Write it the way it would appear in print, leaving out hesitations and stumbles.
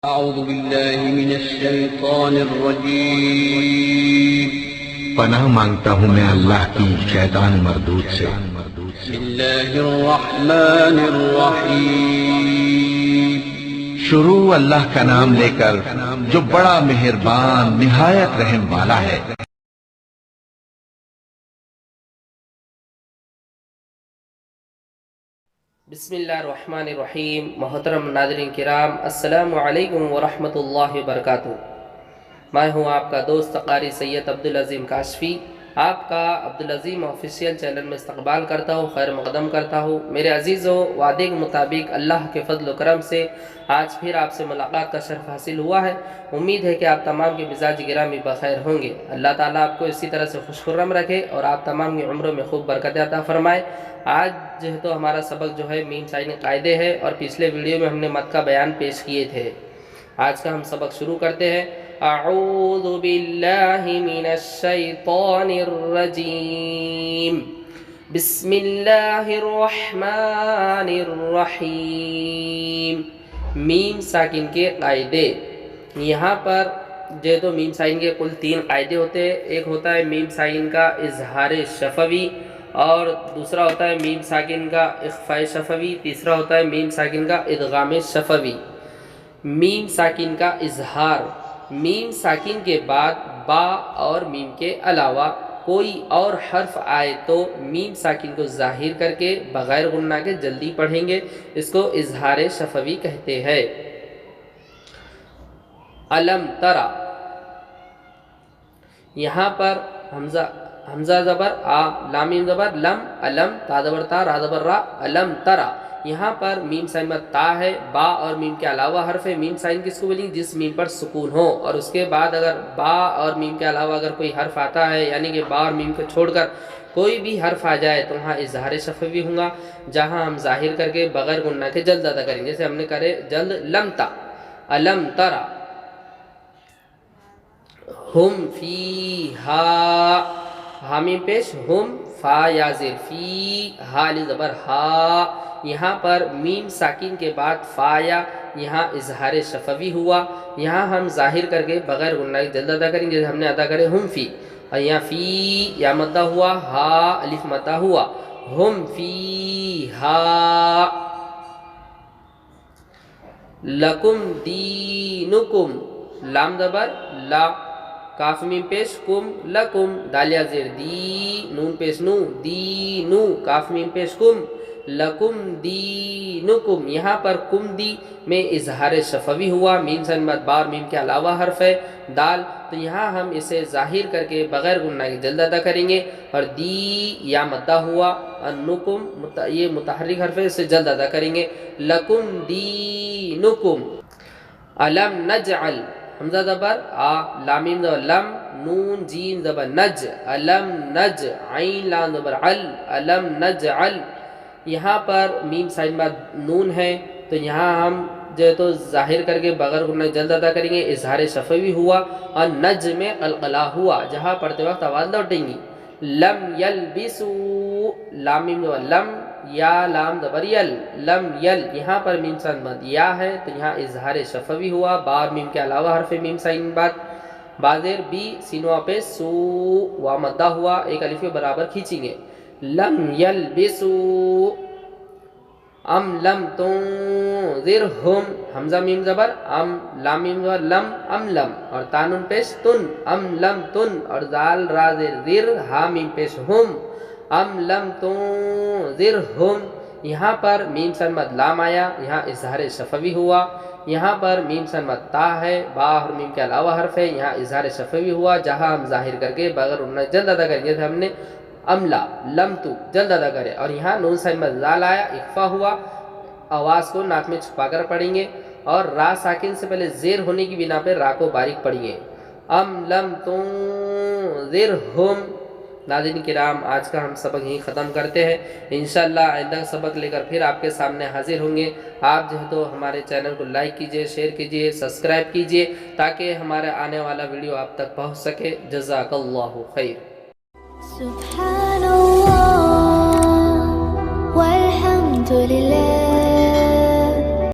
اعوذ باللہ من الشیطان الرجیم پناہ مانگتا ہوں میں اللہ کی شیطان مردود سے۔ بسم اللہ الرحمن الرحیم شروع اللہ کا نام لے کر جو بڑا مہربان نہایت رحم والا ہے۔ بسم اللہ الرحمن الرحیم۔ محترم ناظرین کرام، السلام علیکم ورحمۃ اللہ وبرکاتہ۔ میں ہوں آپ کا دوست قاری سید عبدالعظیم کاشفی، آپ کا عبدالعظیم آفیشیل چینل میں استقبال کرتا ہوں، خیر مقدم کرتا ہوں۔ میرے عزیزوں، وعدے کے مطابق اللہ کے فضل و کرم سے آج پھر آپ سے ملاقات کا شرف حاصل ہوا ہے۔ امید ہے کہ آپ تمام کے مزاج گرامی بخیر ہوں گے۔ اللہ تعالیٰ آپ کو اسی طرح سے خوش خرم رکھے اور آپ تمام کی عمروں میں خوب برکت عطا فرمائے۔ آج جو ہے تو ہمارا سبق جو ہے میم سائن قاعدے ہے، اور پچھلے ویڈیو میں ہم نے مد کا بیان پیش کیے تھے۔ آج کا ہم سبق شروع کرتے ہیں۔ اعوذ باللہ من الشیطان الرجیم، بسم اللہ الرحمن الرحیم۔ میم ساکن کے قاعدے۔ یہاں پر جو ہے تو میم سائن کے کل 3 قاعدے ہوتے ہیں۔ ایک ہوتا ہے میم سائن کا اظہار شفوی، اور دوسرا ہوتا ہے میم ساکن کا اخفاء شفوی، تیسرا ہوتا ہے میم ساکن کا ادغام شفوی۔ میم ساکن کا اظہار، میم ساکن کے بعد با اور میم کے علاوہ کوئی اور حرف آئے تو میم ساکن کو ظاہر کر کے بغیر غنہ کے جلدی پڑھیں گے، اس کو اظہار شفوی کہتے ہیں۔ علم ترا، یہاں پر حمزہ زبر آ، لام میم زبر لم، علم، تا زبر تا، را زبر را، علم ترا۔ یہاں پر میم سائن میں تا ہے، با اور میم کے علاوہ حرف ہے۔ میم سائن کس کو بولیں؟ جس میم پر سکون ہو، اور اس کے بعد اگر با اور میم کے علاوہ اگر کوئی حرف آتا ہے، یعنی کہ با اور میم کو چھوڑ کر کوئی بھی حرف آ جائے تو وہاں اظہار شفوی ہوں گا، جہاں ہم ظاہر کر کے بغیر غنہ کے جلد ادا کریں گے۔ جیسے ہم نے کرے جلد لم تا، علم ترا، ہم فیہا، حامیم پیش ہم، فا یا زیر فی، ہا لی زبر ہا۔ یہاں پر میم ساکن کے بعد فا یا، یہاں اظہار شفوی ہوا، یہاں ہم ظاہر کر کے بغیر غنہ کے جلد ادا کریں گے۔ جیسے ہم نے ادا کرے ہم فی، اور یہاں فی یا مدہ ہوا، ہا الف مدہ ہوا، ہم فی ہا۔ لکم دینکم، لام زبر لا، کاف میم پیش کم، لکم، دالیا زیر دی، نون پیش نو، دینو، کاف میم پیش کم، لکم دینکم۔ یہاں پر کم دی میں اظہار شفوی ہوا، میم سن مد بار میم کے علاوہ حرف ہے دال، تو یہاں ہم اسے ظاہر کر کے بغیر غنہ کے جلد ادا کریں گے، اور دی یا مدہ ہوا، انکم یہ متحرک حرف ہے، اسے جلد ادا کریں گے، لکم دینکم۔ علم نجعل، حمزہ زبر آ، لامیم زبر لم، نون جیم زبر نج، علم نج، عین لام زبر عل، علم نجعل۔ یہاں پر میم سائن بعد نون ہے، تو یہاں ہم جو ہے تو ظاہر کر کے بغیر غنہ جلد ادا کریں گے، اظہار شفوی ہوا، اور نج میں قلقلہ ہوا، جہاں پڑھتے وقت آواز لوٹیں گی۔ لم یلبسو، لام میم زبر لم، یا لام زبر یل، لم یل۔ یہاں پر میم سائن بعد یا ہے، تو یہاں اظہار شفوی ہوا، بار میم کے علاوہ حرف میم سائن بعد، بازیر بی، سینوا پہ سو، وا مدہ ہوا، ایک الف کے برابر کھینچیں گے، لم یلبسو۔ ام لم تنذرہم، حمزہ میم زبر ام، لام میم زبر لم، ام لم، اور تانون پیش تن، ام لم تن، اور زال را زیر زر، ہا میم پیش ہم، ام لم تنذرہم۔ یہاں پر میم سن مد لام آیا، یہاں اظہار شفوی ہوا، یہاں پر میم سن مد تا ہے، با اور میم کے علاوہ حرف ہے، یہاں اظہار شفوی ہوا، جہاں ہم ظاہر کر کے بغیر غنہ جلد ادا کریں گے۔ ہم نے املا لم تو جلد ادا کرے، اور یہاں نون سائن میں زال آیا، اخفا ہوا، آواز کو ناک میں چھپا کر پڑھیں گے، اور را ساکن سے پہلے زیر ہونے کی بنا پہ را کو باریک پڑھیں گے، ام لم تنذرہم۔ ناظرین کرام، آج کا ہم سبق یہیں ختم کرتے ہیں، انشاءاللہ آئندہ سبق لے کر پھر آپ کے سامنے حاضر ہوں گے۔ آپ جو ہے تو ہمارے چینل کو لائک کیجئے، شیئر کیجئے، سبسکرائب کیجئے، تاکہ ہمارا آنے والا ویڈیو آپ تک پہنچ سکے۔ جزاک اللہ خیر۔ سبحان اللہ والحمد للہ۔